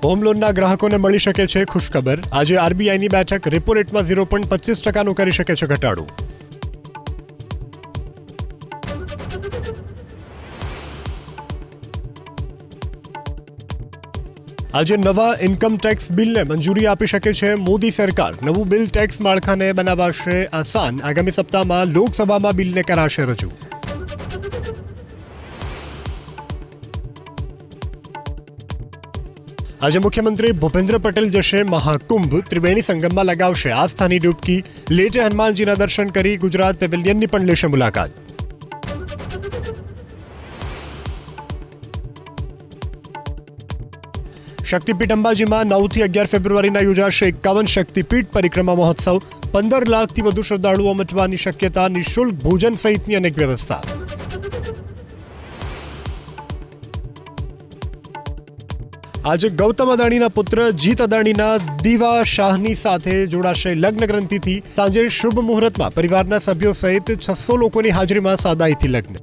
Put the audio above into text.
Home લોનના ગ્રાહકોને મળી શકે છે ખુશખબર। આજે આરબીઆઈની બેઠક રેપો રેટમાં 0.25% કરી શકે છે ઘટાડો। આજે નવા ઇન્કમ ટેક્સ બિલને મંજૂરી આપી શકે છે મોદી સરકાર। નવું બિલ ટેક્સ માળખાને બનાવશે આસાન। આગામી સપ્તાહમાં લોકસભામાં બિલને કરાશે રજૂ। આજે મુખ્યમંત્રી ભૂપેન્દ્ર પટેલ જશે મહાકુંભ। ત્રિવેણી સંગમમાં લગાવશે આસ્થાની ડૂબકી। લેટે હનુમાનજીના દર્શન કરી ગુજરાત પેવેલિયનની પણ લેશે મુલાકાત। શક્તિપીઠ અંબાજીમાં 9 થી 11 ફેબ્રુઆરીના યોજાશે 51 શક્તિપીઠ પરિક્રમા મહોત્સવ। 15 લાખથી વધુ શ્રદ્ધાળુઓ ઉમટવાની શક્યતા। નિઃશુલ્ક ભોજન સહિતની અનેક વ્યવસ્થા। આજે ગૌતમ અદાણીના પુત્ર જીત અદાણીના દીવા શાહની સાથે જોડાશે લગ્ન ગ્રંથિથી। સાંજે શુભ મુહૂર્તમાં પરિવારના સભ્યો સહિત 600 લોકોની હાજરીમાં સાદાઈથી લગ્ન।